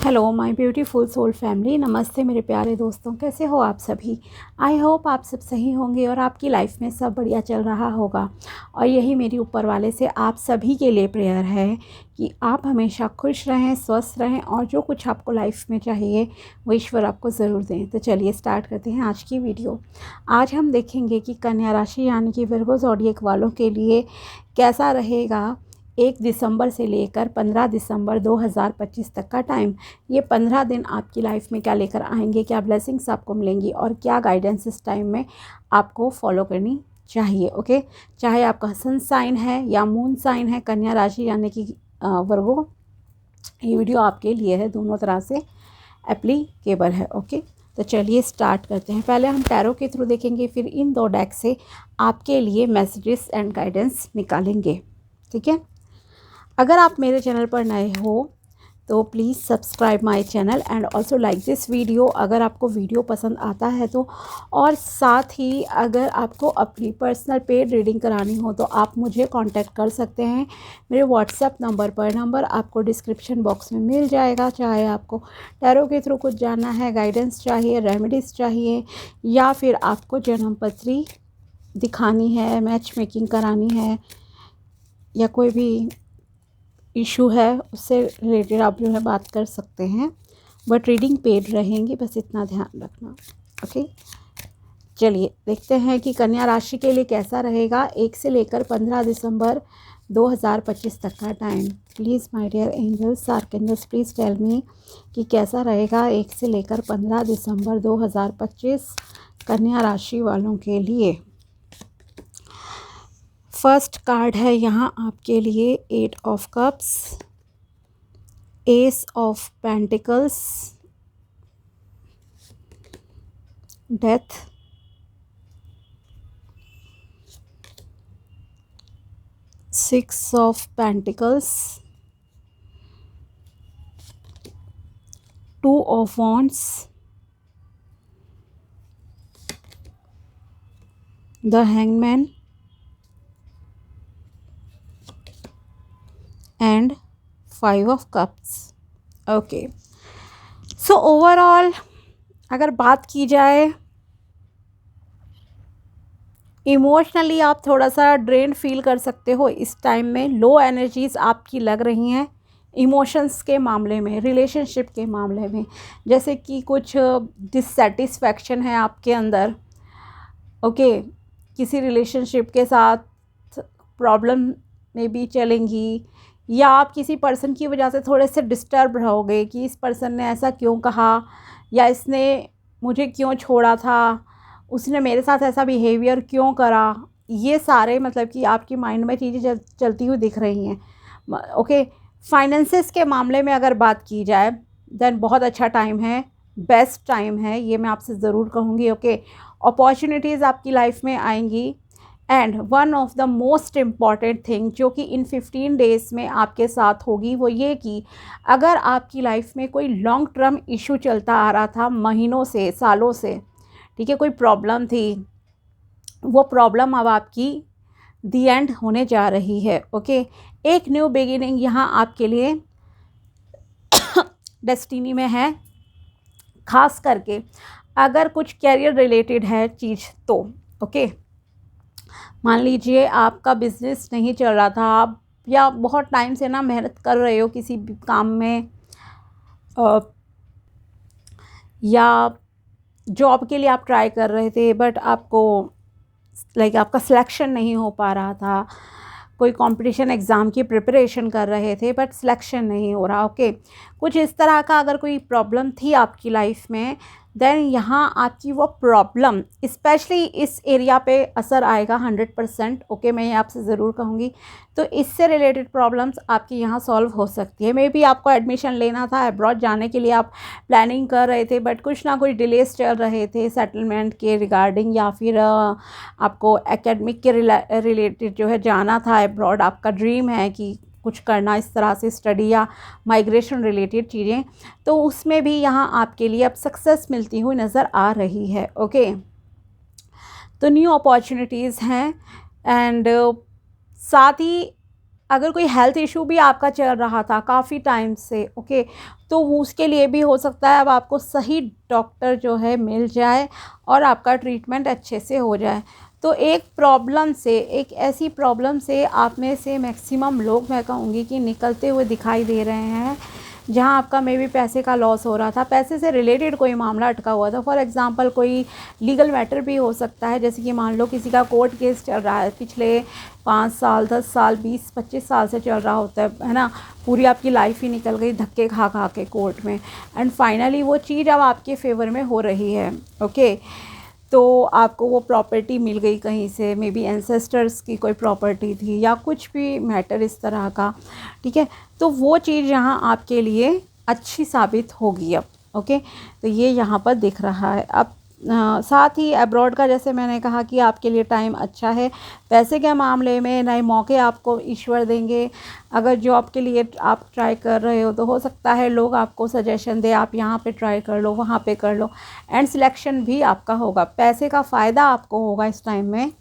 Hello my beautiful soul family, नमस्ते मेरे प्यारे दोस्तों। कैसे हो आप सभी? आई होप आप सब सही होंगे और आपकी लाइफ में सब बढ़िया चल रहा होगा। और यही मेरी ऊपर वाले से आप सभी के लिए प्रेयर है कि आप हमेशा खुश रहें, स्वस्थ रहें और जो कुछ आपको लाइफ में चाहिए वो ईश्वर आपको ज़रूर दें। तो चलिए स्टार्ट करते हैं आज की वीडियो। आज हम देखेंगे कि कन्या राशि यानी कि वर्गो ज़ोडिएक वालों के लिए कैसा रहेगा 1 दिसंबर से लेकर 15 दिसंबर 2025 तक का टाइम। ये 15 दिन आपकी लाइफ में क्या लेकर आएंगे, क्या ब्लेसिंग्स आपको मिलेंगी और क्या गाइडेंस इस टाइम में आपको फॉलो करनी चाहिए। ओके, चाहे आपका सन साइन है या मून साइन है कन्या राशि यानी कि वर्गो, ये वीडियो आपके लिए है, दोनों तरह से एप्लीकेबल है। ओके, तो चलिए स्टार्ट करते हैं। पहले हम टैरो के थ्रू देखेंगे, फिर इन दो डेक से आपके लिए मैसेजेस एंड गाइडेंस निकालेंगे। ठीक है, अगर आप मेरे चैनल पर नए हो तो please subscribe my channel and also like this video अगर आपको वीडियो पसंद आता है तो। और साथ ही अगर आपको अपनी पर्सनल पेड रीडिंग करानी हो तो आप मुझे कांटेक्ट कर सकते हैं मेरे व्हाट्सएप नंबर पर। नंबर आपको डिस्क्रिप्शन बॉक्स में मिल जाएगा। चाहे आपको टैरो के थ्रू कुछ जानना है, गाइडेंस चाहिए, रेमेडीज़ चाहिए, या फिर आपको जन्म पत्री दिखानी है, मैच मेकिंग करानी है, या कोई भी इशू है उससे रिलेटेड आप जो है बात कर सकते हैं। बट रीडिंग पेड रहेंगी, बस इतना ध्यान रखना। ओके, चलिए देखते हैं कि कन्या राशि के लिए कैसा रहेगा 1 से लेकर 15 दिसंबर 2025 तक का time. Please my dear angels, archangels, please tell me कि कैसा रहेगा 1 से लेकर 15 दिसंबर 2025 कन्या राशि वालों के लिए। फर्स्ट कार्ड है यहाँ आपके लिए 8 of cups, S of pentacles, death, six of pentacles, 2 of wands, the hangman and 5 of cups. Okay, so overall अगर बात की जाए, इमोशनली आप थोड़ा सा ड्रेन फील कर सकते हो इस टाइम में। लो एनर्जीज आपकी लग रही हैं इमोशंस के मामले में, रिलेशनशिप के मामले में, जैसे कि कुछ डिससेटिस्फैक्शन है आपके अंदर। ओके, किसी रिलेशनशिप के साथ प्रॉब्लम में भी चलेंगी, या आप किसी पर्सन की वजह से थोड़े से डिस्टर्ब रहोगे कि इस पर्सन ने ऐसा क्यों कहा, या इसने मुझे क्यों छोड़ा था, उसने मेरे साथ ऐसा बिहेवियर क्यों करा। ये सारे मतलब कि आपकी माइंड में चीज़ें चलती हुई दिख रही हैं। ओके, फाइनेंसेस के मामले में अगर बात की जाए देन बहुत अच्छा टाइम है, बेस्ट टाइम है, ये मैं आपसे ज़रूर कहूँगी। ओके, अपॉर्चुनिटीज़ आपकी लाइफ में आएंगी। And one of the most important thing जो कि इन 15 डेज़ में आपके साथ होगी वो ये कि अगर आपकी लाइफ में कोई लॉन्ग टर्म इशू चलता आ रहा था महीनों से, सालों से, ठीक है, कोई प्रॉब्लम थी, वो प्रॉब्लम अब आपकी दी एंड होने जा रही है। ओके, एक न्यू बिगिनिंग यहाँ आपके लिए डेस्टिनी में है। खास करके अगर कुछ कैरियर रिलेटेड है चीज़ तो ओके, मान लीजिए आपका बिजनेस नहीं चल रहा था, आप या बहुत टाइम से ना मेहनत कर रहे हो किसी भी काम में, या जॉब के लिए आप ट्राई कर रहे थे बट आपको आपका सिलेक्शन नहीं हो पा रहा था, कोई कंपटीशन एग्ज़ाम की प्रिपरेशन कर रहे थे बट सिलेक्शन नहीं हो रहा। ओके, कुछ इस तरह का अगर कोई प्रॉब्लम थी आपकी लाइफ में, देन यहाँ आपकी वो प्रॉब्लम स्पेशली इस एरिया पे असर आएगा 100%। ओके, मैं ये आपसे ज़रूर कहूँगी। तो इससे रिलेटेड प्रॉब्लम्स आपकी यहाँ सॉल्व हो सकती है। मे बी आपको एडमिशन लेना था, अब्रॉड जाने के लिए आप प्लानिंग कर रहे थे बट कुछ ना कुछ डिलेस चल रहे थे सेटलमेंट के रिगार्डिंग, या फिर आपको एकेडमिक के रिलेटेड जो है जाना था अब्रॉड, आपका ड्रीम है कि कुछ करना इस तरह से स्टडी या माइग्रेशन रिलेटेड चीज़ें, तो उसमें भी यहाँ आपके लिए अब सक्सेस मिलती हुई नज़र आ रही है। ओके, तो न्यू अपॉर्चुनिटीज़ हैं। एंड साथ ही अगर कोई हेल्थ इशू भी आपका चल रहा था काफ़ी टाइम से, ओके, तो वो उसके लिए भी हो सकता है अब आपको सही डॉक्टर जो है मिल जाए और आपका ट्रीटमेंट अच्छे से हो जाए। तो एक प्रॉब्लम से, एक ऐसी प्रॉब्लम से आप में से मैक्सिमम लोग, मैं कहूँगी कि निकलते हुए दिखाई दे रहे हैं, जहाँ आपका मे बी पैसे का लॉस हो रहा था, पैसे से रिलेटेड कोई मामला अटका हुआ था। फॉर एग्जांपल कोई लीगल मैटर भी हो सकता है, जैसे कि मान लो किसी का कोर्ट केस चल रहा है, पिछले 5 साल 10 साल 20-25 साल से चल रहा होता है ना, पूरी आपकी लाइफ ही निकल गई धक्के खा खा के कोर्ट में, एंड फाइनली वो चीज़ अब आपके फेवर में हो रही है, ओके। तो आपको वो प्रॉपर्टी मिल गई कहीं से, मे बी एंसेस्टर्स की कोई प्रॉपर्टी थी या कुछ भी मैटर इस तरह का, ठीक है। तो वो चीज़ यहाँ आपके लिए अच्छी साबित होगी अब, ओके। तो ये यहाँ पर दिख रहा है। अब साथ ही अब्रॉड का, जैसे मैंने कहा कि आपके लिए टाइम अच्छा है। पैसे के मामले में नए मौके आपको ईश्वर देंगे। अगर जॉब के लिए आप ट्राई कर रहे हो तो हो सकता है लोग आपको सजेशन दे, आप यहाँ पे ट्राई कर लो, वहाँ पे कर लो, एंड सिलेक्शन भी आपका होगा। पैसे का फ़ायदा आपको होगा इस टाइम में।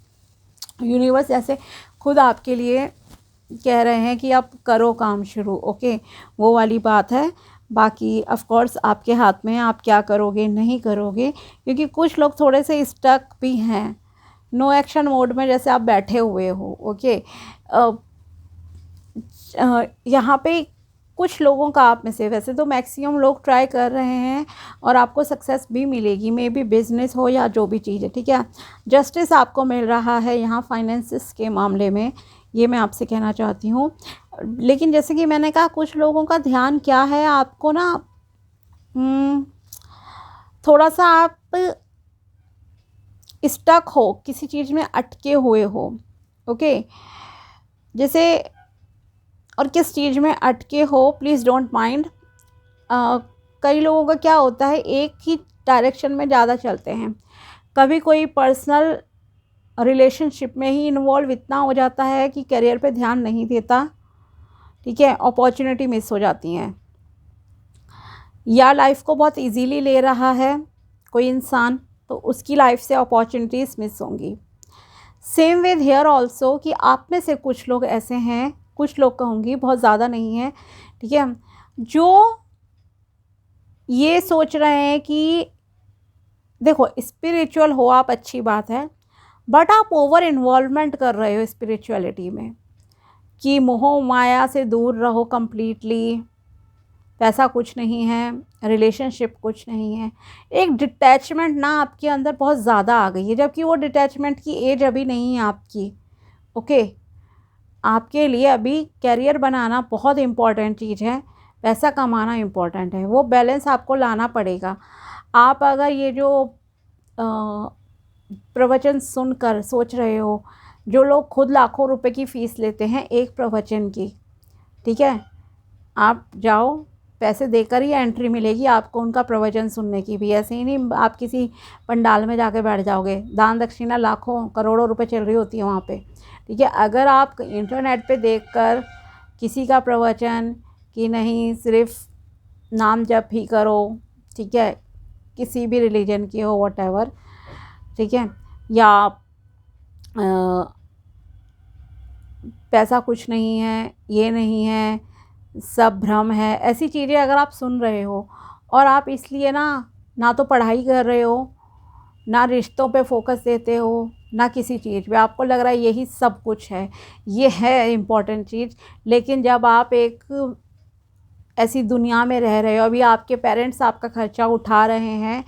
यूनिवर्स ऐसे खुद आपके लिए कह रहे हैं कि आप करो काम शुरू, ओके, वो वाली बात है। बाकी ऑफ कोर्स आपके हाथ में है, आप क्या करोगे नहीं करोगे, क्योंकि कुछ लोग थोड़े से स्टक भी हैं, नो एक्शन मोड में, जैसे आप बैठे हुए हो, ओके। यहाँ पे कुछ लोगों का, आप में से वैसे तो मैक्सिमम लोग ट्राई कर रहे हैं और आपको सक्सेस भी मिलेगी, मे बी बिजनेस हो या जो भी चीज़ है, ठीक है। जस्टिस आपको मिल रहा है यहाँ फाइनेंसिस के मामले में, ये मैं आपसे कहना चाहती हूँ। लेकिन जैसे कि मैंने कहा, कुछ लोगों का ध्यान क्या है, आपको ना थोड़ा सा आप स्टक हो, किसी चीज़ में अटके हुए हो, ओके। जैसे, और किस चीज़ में अटके हो प्लीज़ डोंट माइंड। कई लोगों का क्या होता है, एक ही डायरेक्शन में ज़्यादा चलते हैं। कभी कोई पर्सनल रिलेशनशिप में ही इन्वॉल्व इतना हो जाता है कि करियर पे ध्यान नहीं देता, ठीक है, अपॉर्चुनिटी मिस हो जाती हैं। या लाइफ को बहुत इजीली ले रहा है कोई इंसान, तो उसकी लाइफ से अपॉर्चुनिटीज़ मिस होंगी। सेम विद हेयर ऑल्सो, कि आप में से कुछ लोग ऐसे हैं, कुछ लोग कहूँगी, बहुत ज़्यादा नहीं है, ठीक है, जो ये सोच रहे हैं कि देखो स्पिरिचुअल हो आप, अच्छी बात है, बट आप ओवर इन्वॉल्वमेंट कर रहे हो स्पिरिचुअलिटी में, कि मोह माया से दूर रहो कंप्लीटली। पैसा कुछ नहीं है, रिलेशनशिप कुछ नहीं है, एक डिटैचमेंट ना आपके अंदर बहुत ज़्यादा आ गई है, जबकि वो डिटैचमेंट की एज अभी नहीं है आपकी, ओके। आपके लिए अभी करियर बनाना बहुत इम्पॉर्टेंट चीज़ है, पैसा कमाना इम्पॉर्टेंट है, वो बैलेंस आपको लाना पड़ेगा। आप अगर ये जो प्रवचन सुनकर सोच रहे हो, जो लोग खुद लाखों रुपए की फ़ीस लेते हैं एक प्रवचन की, ठीक है, आप जाओ, पैसे देकर ही एंट्री मिलेगी आपको उनका प्रवचन सुनने की भी। ऐसे ही नहीं आप किसी पंडाल में जाके बैठ जाओगे, दान दक्षिणा लाखों करोड़ों रुपए चल रही होती है वहाँ पे, ठीक है। अगर आप इंटरनेट पे देखकर किसी का प्रवचन, कि नहीं सिर्फ नाम जप ही करो, ठीक है, किसी भी रिलीजन की हो व्हाटएवर, ठीक है, या पैसा कुछ नहीं है, ये नहीं है, सब भ्रम है, ऐसी चीज़ें अगर आप सुन रहे हो और आप इसलिए ना तो पढ़ाई कर रहे हो, ना रिश्तों पे फोकस देते हो, ना किसी चीज़ पे, आपको लग रहा है यही सब कुछ है, ये है इम्पॉर्टेंट चीज़, लेकिन जब आप एक ऐसी दुनिया में रह रहे हो, अभी आपके पेरेंट्स आपका खर्चा उठा रहे हैं,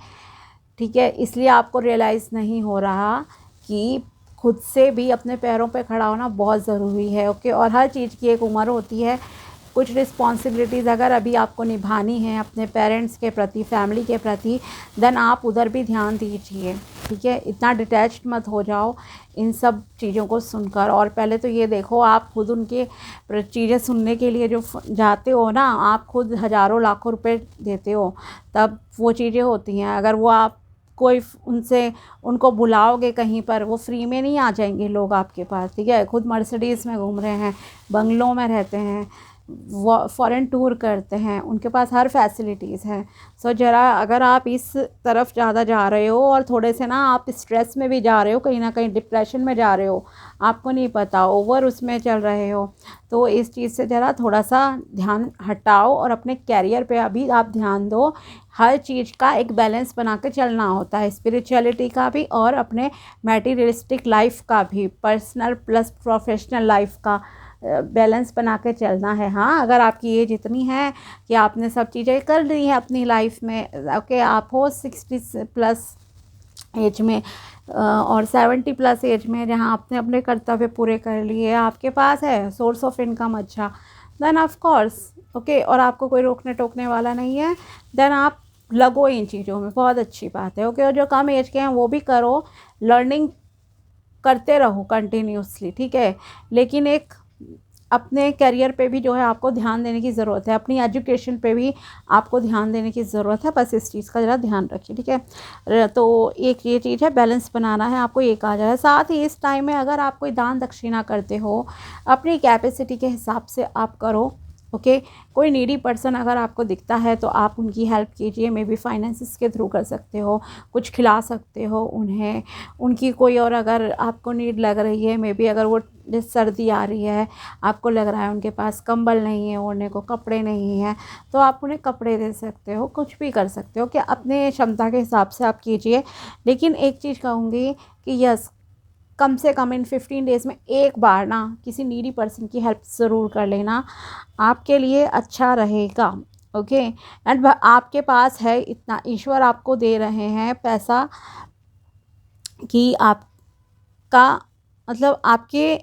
ठीक है, इसलिए आपको रियलाइज़ नहीं हो रहा कि खुद से भी अपने पैरों पे खड़ा होना बहुत ज़रूरी है, ओके। और हर चीज़ की एक उम्र होती है, कुछ रिस्पॉन्सिबिलिटीज़ अगर अभी आपको निभानी है अपने पेरेंट्स के प्रति, फैमिली के प्रति, देन आप उधर भी ध्यान दीजिए, ठीक है। इतना डिटैच्ड मत हो जाओ इन सब चीज़ों को सुनकर। और पहले तो ये देखो, आप खुद उनके चीज़ें सुनने के लिए जो जाते हो ना, आप खुद हज़ारों लाखों रुपए देते हो, तब वो चीज़ें होती हैं। अगर वो आप कोई उनसे उनको बुलाओगे कहीं पर, वो फ्री में नहीं आ जाएंगे लोग आपके पास, ठीक है। खुद मर्सिडीज़ में घूम रहे हैं, बंगलों में रहते हैं, फॉरेन टूर करते हैं, उनके पास हर फैसिलिटीज़ है। सो ज़रा अगर आप इस तरफ ज़्यादा जा रहे हो और थोड़े से ना आप स्ट्रेस में भी जा रहे हो, कहीं ना कहीं डिप्रेशन में जा रहे हो, आपको नहीं पता, ओवर उसमें चल रहे हो, तो इस चीज़ से ज़रा थोड़ा सा ध्यान हटाओ और अपने कैरियर पे अभी आप ध्यान दो। हर चीज़ का एक बैलेंस बना के चलना होता है, स्पिरिचुअलिटी का भी और अपने मैटीरियलिस्टिक लाइफ का भी, पर्सनल प्लस प्रोफेशनल लाइफ का बैलेंस बना के चलना है। हाँ, अगर आपकी एज इतनी है कि आपने सब चीज़ें कर ली हैं अपनी लाइफ में, ओके, आप हो 60 प्लस एज में और 70 प्लस एज में, जहाँ आपने अपने कर्तव्य पूरे कर लिए, आपके पास है सोर्स ऑफ इनकम अच्छा, देन ऑफ कोर्स ओके, और आपको कोई रोकने टोकने वाला नहीं है, देन आप लगो इन चीज़ों में, बहुत अच्छी बात है। ओके, और जो कम एज के हैं वो भी करो, लर्निंग करते रहो कंटिन्यूसली, ठीक है, लेकिन एक अपने करियर पे भी जो है आपको ध्यान देने की ज़रूरत है, अपनी एजुकेशन पे भी आपको ध्यान देने की ज़रूरत है, बस इस चीज़ का ज़रा ध्यान रखिए, ठीक है। तो एक ये चीज़ है, बैलेंस बनाना है आपको, ये कहा जा रहा है। साथ ही इस टाइम में अगर आप कोई दान दक्षिणा करते हो, अपनी कैपेसिटी के हिसाब से आप करो, ओके। कोई नीडी पर्सन अगर आपको दिखता है तो आप उनकी हेल्प कीजिए, मे बी फाइनेंसिस के थ्रू कर सकते हो, कुछ खिला सकते हो उन्हें, उनकी कोई और अगर आपको नीड लग रही है, मे बी अगर वो जैसे सर्दी आ रही है, आपको लग रहा है उनके पास कंबल नहीं है, ओढ़ने को कपड़े नहीं हैं, तो आप उन्हें कपड़े दे सकते हो, कुछ भी कर सकते हो कि अपने क्षमता के हिसाब से आप कीजिए। लेकिन एक चीज़ कहूँगी कि यस, कम से कम इन 15 डेज़ में एक बार ना किसी नीडी पर्सन की हेल्प ज़रूर कर लेना, आपके लिए अच्छा रहेगा, ओके। एंड आपके पास है इतना, ईश्वर आपको दे रहे हैं पैसा कि आपका मतलब आपके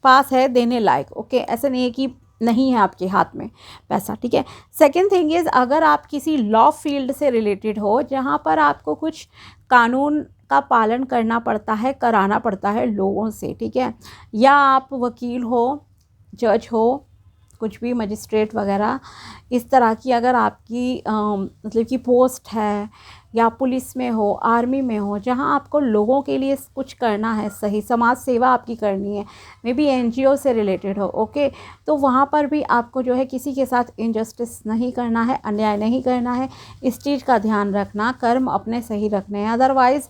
पास है देने लायक, ओके, ऐसा नहीं है कि नहीं है आपके हाथ में पैसा, ठीक है। सेकंड थिंग इज़, अगर आप किसी लॉ फील्ड से रिलेटेड हो जहाँ पर आपको कुछ कानून का पालन करना पड़ता है, कराना पड़ता है लोगों से, ठीक है, या आप वकील हो, जज हो, कुछ भी मजिस्ट्रेट वगैरह, इस तरह की अगर आपकी मतलब कि पोस्ट है, या पुलिस में हो, आर्मी में हो, जहाँ आपको लोगों के लिए कुछ करना है, सही समाज सेवा आपकी करनी है, मे बी एनजीओ से रिलेटेड हो, ओके, तो वहाँ पर भी आपको जो है किसी के साथ इनजस्टिस नहीं करना है, अन्याय नहीं करना है, इस चीज़ का ध्यान रखना, कर्म अपने सही रखने हैं, अदरवाइज़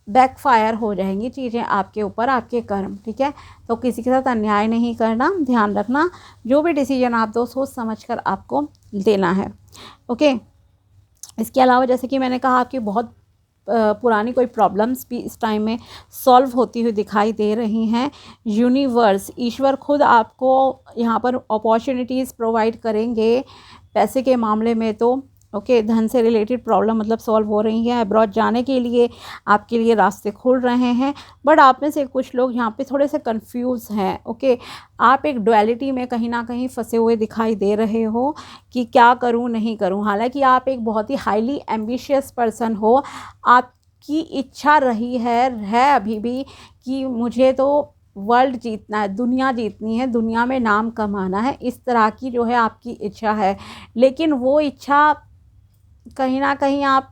बैकफायर हो जाएंगी चीज़ें आपके ऊपर, आपके कर्म, ठीक है। तो किसी के साथ अन्याय नहीं करना, ध्यान रखना, जो भी डिसीजन आप दो सोच समझ कर आपको देना है, ओके। इसके अलावा जैसे कि मैंने कहा, आपकी बहुत पुरानी कोई प्रॉब्लम्स भी इस टाइम में सॉल्व होती हुई दिखाई दे रही हैं। यूनिवर्स, ईश्वर खुद आपको यहाँ पर अपॉर्चुनिटीज़ प्रोवाइड करेंगे पैसे के मामले में, तो ओके, धन से रिलेटेड प्रॉब्लम मतलब सॉल्व हो रही है, अब्रॉड जाने के लिए आपके लिए रास्ते खुल रहे हैं। बट आप में से कुछ लोग यहाँ पे थोड़े से कंफ्यूज हैं, ओके, आप एक डुअलिटी में कहीं ना कहीं फंसे हुए दिखाई दे रहे हो कि क्या करूँ नहीं करूँ। हालांकि आप एक बहुत ही हाईली एम्बिशियस पर्सन हो, आपकी इच्छा रही है अभी भी कि मुझे तो वर्ल्ड जीतना है, दुनिया जीतनी है, दुनिया में नाम कमाना है, इस तरह की जो है आपकी इच्छा है। लेकिन वो इच्छा कहीं ना कहीं आप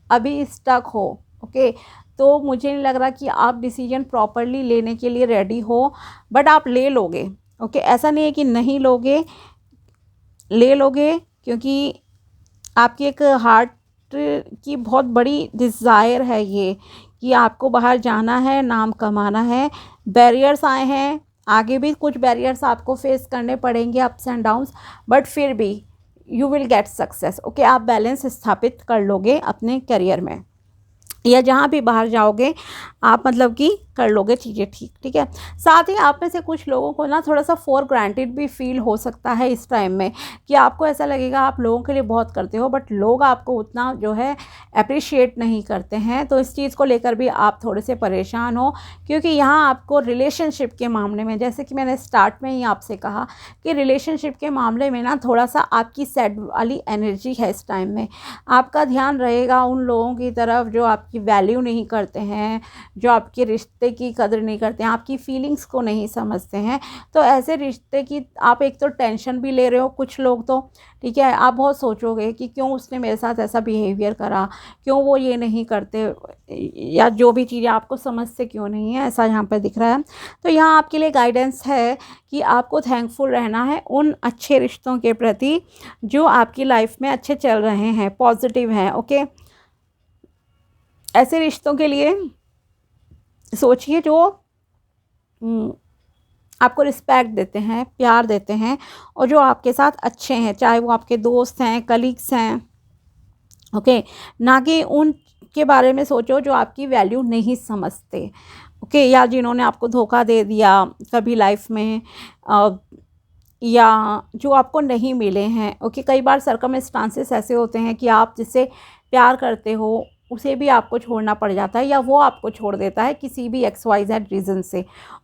अभी स्टक हो, ओके, तो मुझे नहीं लग रहा कि आप डिसीजन प्रॉपरली लेने के लिए रेडी हो, बट आप ले लोगे, ओके, ऐसा नहीं है कि नहीं लोगे, ले लोगे, क्योंकि आपकी एक हार्ट की बहुत बड़ी डिज़ायर है ये कि आपको बाहर जाना है, नाम कमाना है। बैरियर्स आए हैं, आगे भी कुछ बैरियर्स आपको फेस करने पड़ेंगे, अप्स एंड डाउन्स, बट फिर भी you will get success, okay. आप बैलेंस स्थापित कर लोगे अपने करियर में, या जहाँ भी बाहर जाओगे आप मतलब कि कर लोगे चीज़ें ठीक, ठीक है। साथ ही आप में से कुछ लोगों को ना थोड़ा सा फॉर ग्रांटेड भी फील हो सकता है इस टाइम में, कि आपको ऐसा लगेगा आप लोगों के लिए बहुत करते हो, बट लोग आपको उतना जो है अप्रिशिएट नहीं करते हैं, तो इस चीज़ को लेकर भी आप थोड़े से परेशान हो, क्योंकि यहाँ आपको रिलेशनशिप के मामले में, जैसे कि मैंने स्टार्ट में ही आपसे कहा कि रिलेशनशिप के मामले में ना थोड़ा सा आपकी सैड वाली एनर्जी है इस टाइम में। आपका ध्यान रहेगा उन लोगों की तरफ जो आपकी वैल्यू नहीं करते हैं, जो आपके रिश्ते की कदर नहीं करते हैं, आपकी फीलिंग्स को नहीं समझते हैं। तो ऐसे रिश्ते की आप एक तो टेंशन भी ले रहे हो, कुछ लोग तो, ठीक है, आप बहुत सोचोगे कि क्यों उसने मेरे साथ ऐसा बिहेवियर करा, क्यों वो ये नहीं करते, या जो भी चीज़ें आपको समझते क्यों नहीं है, ऐसा यहाँ पर दिख रहा है। तो यहाँ आपके लिए गाइडेंस है कि आपको थैंकफुल रहना है उन अच्छे रिश्तों के प्रति जो आपकी लाइफ में अच्छे चल रहे हैं, पॉजिटिव हैं। ओके, ऐसे रिश्तों के लिए सोचिए जो आपको रिस्पेक्ट देते हैं, प्यार देते हैं, और जो आपके साथ अच्छे हैं, चाहे वो आपके दोस्त हैं, कलीग्स हैं। ओके, ना कि उनके बारे में सोचो जो आपकी वैल्यू नहीं समझते। ओके, या जिन्होंने आपको धोखा दे दिया कभी लाइफ में, या जो आपको नहीं मिले हैं। ओके, कई बार सर्कमस्टांसेस ऐसे होते हैं कि आप जिससे प्यार करते हो उसे भी आपको छोड़ना पड़ जाता है, या वो आपको छोड़ देता है किसी भी XYZ रीज़न से।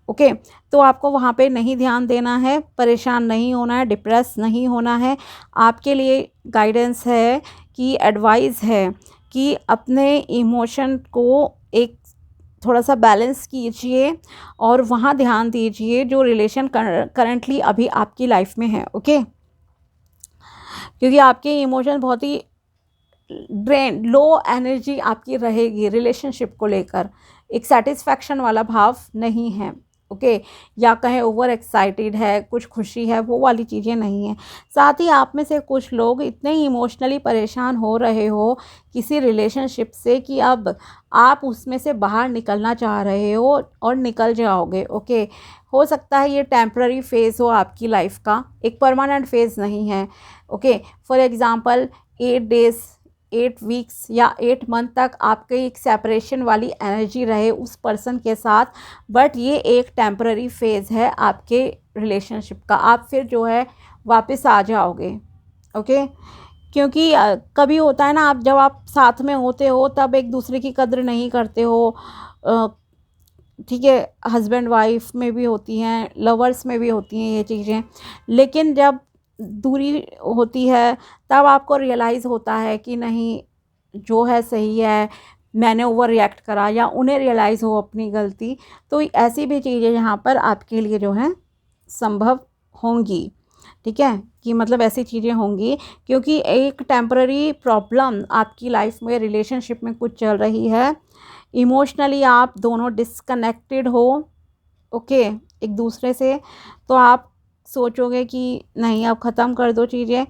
ओके, तो आपको वहाँ पे नहीं ध्यान देना है, परेशान नहीं होना है, डिप्रेस नहीं होना है। आपके लिए गाइडेंस है कि एडवाइस है कि अपने इमोशन को एक थोड़ा सा बैलेंस कीजिए और वहाँ ध्यान दीजिए जो रिलेशन करंटली अभी आपकी लाइफ में है। ओके, क्योंकि आपके इमोशन बहुत ही ड्रेन, लो एनर्जी आपकी रहेगी रिलेशनशिप को लेकर, एक सेटिस्फैक्शन वाला भाव नहीं है। ओके, या कहें ओवर एक्साइटेड है, कुछ खुशी है, वो वाली चीज़ें नहीं हैं। साथ ही आप में से कुछ लोग इतने इमोशनली परेशान हो रहे हो किसी रिलेशनशिप से कि अब आप उसमें से बाहर निकलना चाह रहे हो और निकल जाओगे। ओके, हो सकता है ये टेम्प्ररी फेज़ हो आपकी लाइफ का, एक परमानेंट फेज़ नहीं है। Okay, for example 8 days, 8 weeks या 8 मंथ तक आपके एक सेपरेशन वाली एनर्जी रहे उस पर्सन के साथ, बट ये एक टेम्पररी फेज़ है आपके रिलेशनशिप का। आप फिर जो है वापस आ जाओगे। ओके, क्योंकि कभी होता है ना, आप जब आप साथ में होते हो तब एक दूसरे की कद्र नहीं करते हो। ठीक है, हस्बैंड वाइफ में भी होती हैं, लवर्स में भी होती हैं ये चीज़ें, लेकिन जब दूरी होती है तब आपको रियलाइज़ होता है कि नहीं, जो है सही है, मैंने ओवर रिएक्ट करा, या उन्हें रियलाइज़ हो अपनी गलती। तो ऐसी भी चीज़ें यहाँ पर आपके लिए जो है संभव होंगी। ठीक है, कि मतलब ऐसी चीज़ें होंगी क्योंकि एक टेम्पररी प्रॉब्लम आपकी लाइफ में, रिलेशनशिप में कुछ चल रही है। इमोशनली आप दोनों डिस्कनेक्टेड हो। ओके, एक दूसरे से, तो आप सोचोगे कि नहीं अब ख़त्म कर दो चीज़ें,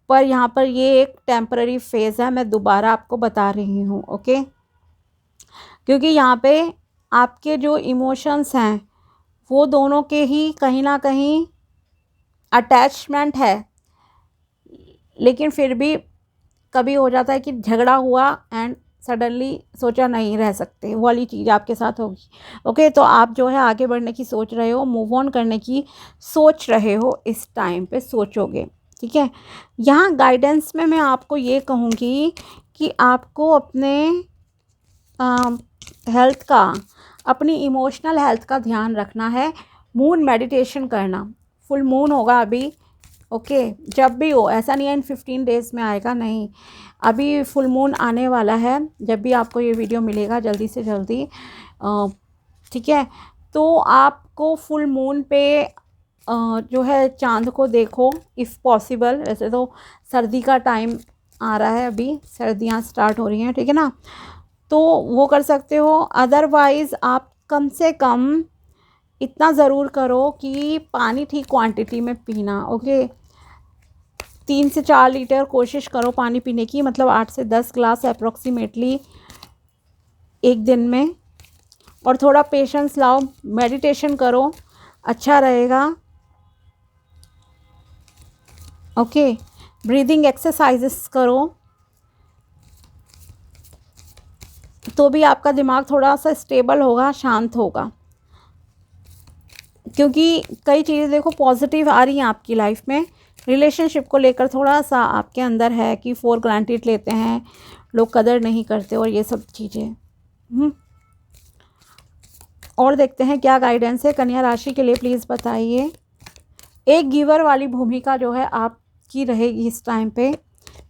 पर यहाँ पर ये एक टेम्पररी फेज़ है, मैं दोबारा आपको बता रही हूँ। ओके, क्योंकि यहाँ पे आपके जो इमोशंस हैं वो दोनों के ही कहीं ना कहीं अटैचमेंट है, लेकिन फिर भी कभी हो जाता है कि झगड़ा हुआ एंड सडनली सोचा नहीं रह सकते, वो वाली चीज़ आपके साथ होगी। ओके, तो आप जो है आगे बढ़ने की सोच रहे हो, मूव ऑन करने की सोच रहे हो, इस टाइम पे सोचोगे। ठीक है, यहाँ गाइडेंस में मैं आपको ये कहूँगी कि आपको अपने हेल्थ का, अपनी इमोशनल हेल्थ का ध्यान रखना है। मून मेडिटेशन करना, फुल मून होगा अभी। ओके, जब भी हो, ऐसा नहीं है इन 15 डेज़ में आएगा, नहीं, अभी फुल मून आने वाला है। जब भी आपको ये वीडियो मिलेगा जल्दी से जल्दी, ठीक है, तो आपको फुल मून पे जो है चांद को देखो इफ़ पॉसिबल। वैसे तो सर्दी का टाइम आ रहा है, अभी सर्दियाँ स्टार्ट हो रही हैं, ठीक है ना, तो वो कर सकते हो। अदरवाइज़ आप कम से कम इतना ज़रूर करो कि पानी ठीक क्वांटिटी में पीना। ओके, 3 से 4 लीटर कोशिश करो पानी पीने की, मतलब 8 से 10 ग्लास अप्रॉक्सीमेटली एक दिन में। और थोड़ा पेशेंस लाओ, मेडिटेशन करो, अच्छा रहेगा। ओके, ब्रीदिंग एक्सरसाइजेस करो, तो भी आपका दिमाग थोड़ा सा स्टेबल होगा, शांत होगा। क्योंकि कई चीज़ें देखो पॉजिटिव आ रही हैं आपकी लाइफ में। रिलेशनशिप को लेकर थोड़ा सा आपके अंदर है कि फॉर ग्रांटेड लेते हैं लोग, कदर नहीं करते, और ये सब चीज़ें। और देखते हैं क्या गाइडेंस है कन्या राशि के लिए, प्लीज़ बताइए। एक गिवर वाली भूमिका जो है आपकी रहेगी इस टाइम पे,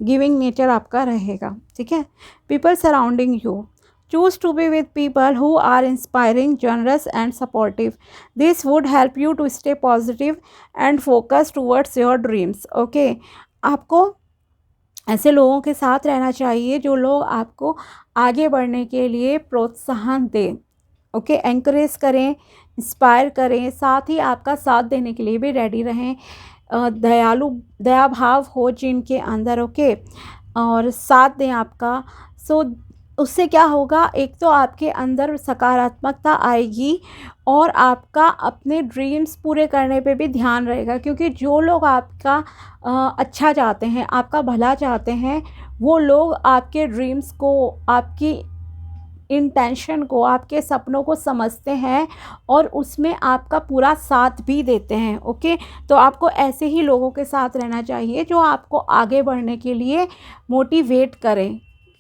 गिविंग नेचर आपका रहेगा। ठीक है, people surrounding you, choose to be with people who are inspiring, generous and supportive. This would help you to stay positive and focus towards your dreams. Okay, आपको ऐसे लोगों के साथ रहना चाहिए जो लोग आपको आगे बढ़ने के लिए प्रोत्साहन दें, ओके, एंकरेज करें, इंस्पायर करें, साथ ही आपका साथ देने के लिए भी रेडी रहें। दयालु, दया भाव हो जिनके अंदर, ओके, और साथ दें आपका। सो उससे क्या होगा, एक तो आपके अंदर सकारात्मकता आएगी और आपका अपने ड्रीम्स पूरे करने पे भी ध्यान रहेगा, क्योंकि जो लोग आपका अच्छा चाहते हैं, आपका भला चाहते हैं, वो लोग आपके ड्रीम्स को, आपकी इंटेंशन को, आपके सपनों को समझते हैं और उसमें आपका पूरा साथ भी देते हैं, ओके। तो आपको ऐसे ही लोगों के साथ रहना चाहिए जो आपको आगे बढ़ने के लिए मोटिवेट करें,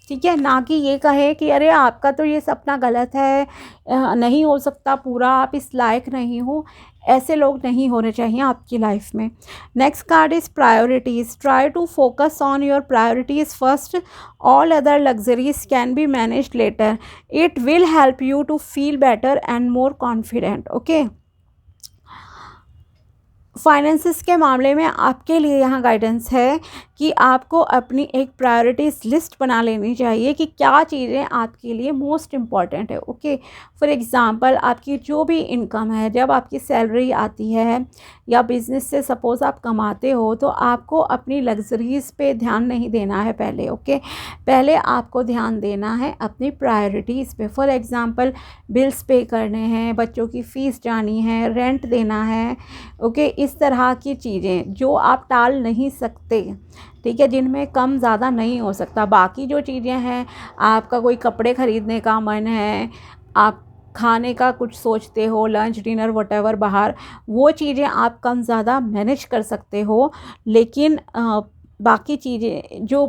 ठीक है, ना कि ये कहे कि अरे आपका तो ये सपना गलत है, नहीं हो सकता पूरा, आप इस लायक नहीं हो। ऐसे लोग नहीं होने चाहिए आपकी लाइफ में। Next card is priorities. Try to focus on your priorities first, all other luxuries can be managed later, it will help you to feel better and more confident, okay. Finances के मामले में आपके लिए यहाँ guidance है कि आपको अपनी एक प्रायोरिटीज़ लिस्ट बना लेनी चाहिए कि क्या चीज़ें आपके लिए मोस्ट इम्पॉर्टेंट है, ओके। फॉर एग्ज़ाम्पल, आपकी जो भी इनकम है, जब आपकी सैलरी आती है या बिज़नेस से सपोज़ आप कमाते हो, तो आपको अपनी लग्जरीज़ पे ध्यान नहीं देना है पहले, ओके। पहले आपको ध्यान देना है अपनी प्रायोरिटीज़ पे। फॉर एग्ज़ाम्पल, बिल्स पे करने हैं, बच्चों की फ़ीस जानी है, रेंट देना है, ओके। इस तरह की चीज़ें जो आप टाल नहीं सकते, ठीक है, जिनमें कम ज़्यादा नहीं हो सकता। बाकी जो चीज़ें हैं, आपका कोई कपड़े ख़रीदने का मन है, आप खाने का कुछ सोचते हो, लंच डिनर वटेवर बाहर, वो चीज़ें आप कम ज़्यादा मैनेज कर सकते हो। लेकिन बाकी चीज़ें जो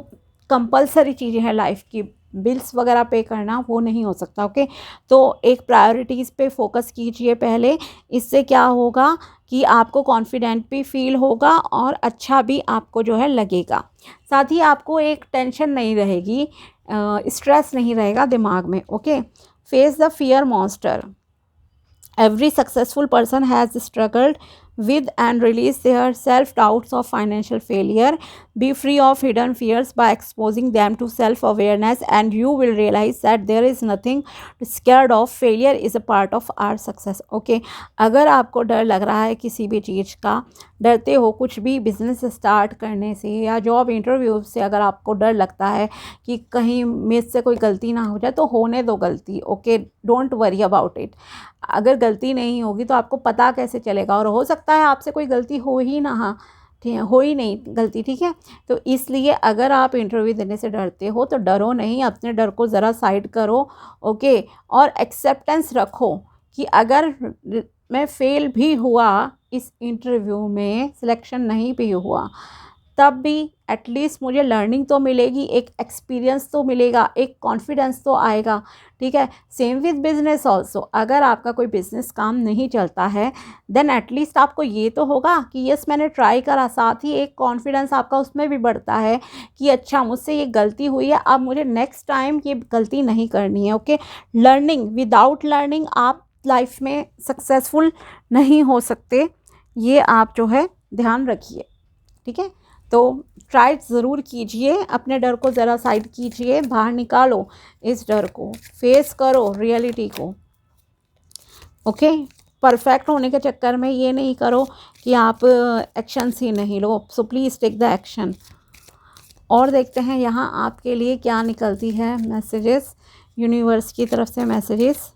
कंपलसरी चीज़ें हैं लाइफ की, बिल्स वगैरह पे करना, वो नहीं हो सकता, ओके। तो एक प्रायोरिटीज़ पे फोकस कीजिए पहले। इससे क्या होगा कि आपको कॉन्फिडेंट भी फील होगा और अच्छा भी आपको जो है लगेगा। साथ ही आपको एक टेंशन नहीं रहेगी, स्ट्रेस नहीं रहेगा दिमाग में, okay. Face the fear monster. Every successful person has struggled with and released their self-doubts of financial failure. Be free of hidden fears by exposing them to self-awareness, and you will realize that there is nothing to scared of. Failure is a part of our success. Okay, अगर आपको डर लग रहा है किसी भी चीज़ का, डरते हो कुछ भी बिजनेस स्टार्ट करने से या जॉब इंटरव्यू से, अगर आपको डर लगता है कि कहीं मेरे से कोई गलती ना हो जाए, तो होने दो गलती, okay, don't worry about it. अगर गलती नहीं होगी तो आपको पता कैसे चलेगा, और हो सकता है आपसे कोई गलती हो ही ना, हाँ, ठीक है, हो ही नहीं गलती, ठीक है। तो इसलिए अगर आप इंटरव्यू देने से डरते हो तो डरो नहीं, अपने डर को ज़रा साइड करो, ओके। और एक्सेप्टेंस रखो कि अगर मैं फेल भी हुआ इस इंटरव्यू में, सिलेक्शन नहीं भी हुआ, तब भी एटलीस्ट मुझे लर्निंग तो मिलेगी, एक एक्सपीरियंस तो मिलेगा, एक कॉन्फिडेंस तो आएगा, ठीक है। Same with business also. अगर आपका कोई बिजनेस काम नहीं चलता है, देन एटलीस्ट आपको ये तो होगा कि यस मैंने ट्राई करा, साथ ही एक कॉन्फिडेंस आपका उसमें भी बढ़ता है कि अच्छा मुझसे ये गलती हुई है, अब मुझे नेक्स्ट टाइम ये गलती नहीं करनी है, ओके। लर्निंग, विदाउट लर्निंग आप लाइफ में सक्सेसफुल नहीं हो सकते, ये आप जो है ध्यान रखिए, ठीक है। तो ट्राई ज़रूर कीजिए, अपने डर को ज़रा साइड कीजिए, बाहर निकालो इस डर को, फेस करो रियलिटी को, ओके। परफेक्ट होने के चक्कर में ये नहीं करो कि आप एक्शंस ही नहीं लो, so please take the action. और देखते हैं यहाँ आपके लिए क्या निकलती है मैसेजेस, यूनिवर्स की तरफ से messages.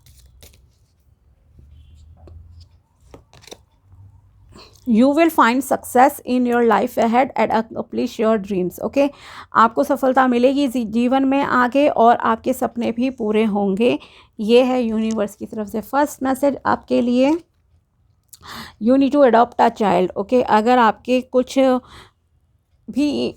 You will find success in your life ahead and accomplish your dreams, okay। आपको सफलता मिलेगी जीवन में आगे और आपके सपने भी पूरे होंगे। ये है यूनिवर्स की तरफ से फर्स्ट मैसेज आपके लिए। You need to adopt a child, okay. अगर आपके कुछ भी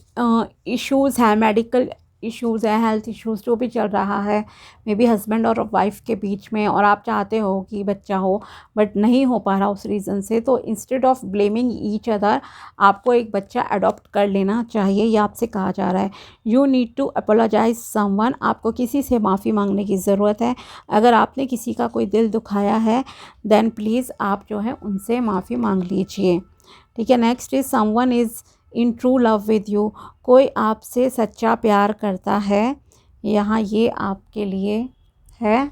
इश्यूज़ हैं, मेडिकल इश्यूज़ हैं, हेल्थ इश्यूज़ जो भी चल रहा है, मे बी हस्बैंड और वाइफ के बीच में, और आप चाहते हो कि बच्चा हो बट नहीं हो पा रहा उस रीज़न से, तो instead of blaming each other, आपको एक बच्चा अडॉप्ट कर लेना चाहिए, ये आपसे कहा जा रहा है। You need to apologize someone, आपको किसी से माफ़ी मांगने की ज़रूरत है। अगर आपने किसी का कोई दिल दुखाया है, देन प्लीज़ आप जो है उनसे माफ़ी मांग लीजिए, ठीक है। Next is someone is in true love with you, कोई आपसे सच्चा प्यार करता है, यहाँ ये आपके लिए है।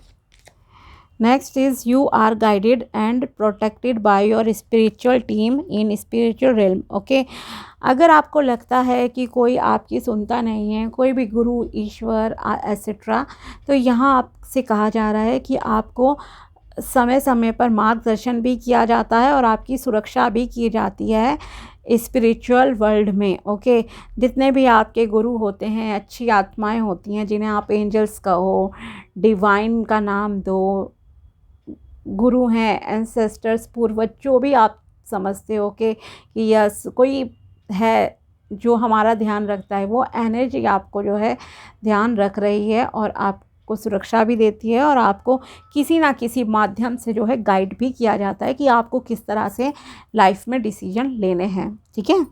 Next is you are guided and protected by your spiritual team in spiritual realm. Okay, अगर आपको लगता है कि कोई आपकी सुनता नहीं है, कोई भी गुरु, ईश्वर एसेट्रा, तो यहाँ आपसे कहा जा रहा है कि आपको समय समय पर मार्गदर्शन भी किया जाता है और आपकी सुरक्षा भी की जाती है स्पिरिचुअल वर्ल्ड में। ओके, जितने भी आपके गुरु होते हैं, अच्छी आत्माएं होती हैं, जिन्हें आप एंजल्स कहो, डिवाइन का नाम दो, गुरु हैं, एंसेस्टर्स, पूर्वज, जो भी आप समझते हो कि यस कोई है जो हमारा ध्यान रखता है, वो एनर्जी आपको जो है ध्यान रख रही है और आपको सुरक्षा भी देती है और आपको किसी ना किसी माध्यम से जो है गाइड भी किया जाता है कि आपको किस तरह से लाइफ में डिसीजन लेने हैं। ठीक है,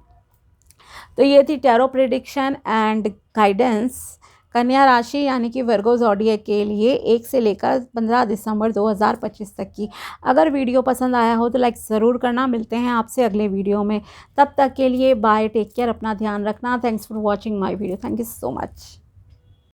तो ये थी टैरो प्रेडिक्शन एंड गाइडेंस कन्या राशि यानी कि वर्गो ज़ोडिएक के लिए 1 से लेकर 15 दिसंबर 2025 तक की। अगर वीडियो पसंद आया हो तो लाइक ज़रूर करना। मिलते हैं आपसे अगले वीडियो में, तब तक के लिए बाय, टेक केयर, अपना ध्यान रखना। Thanks for watching my video, thank you so much.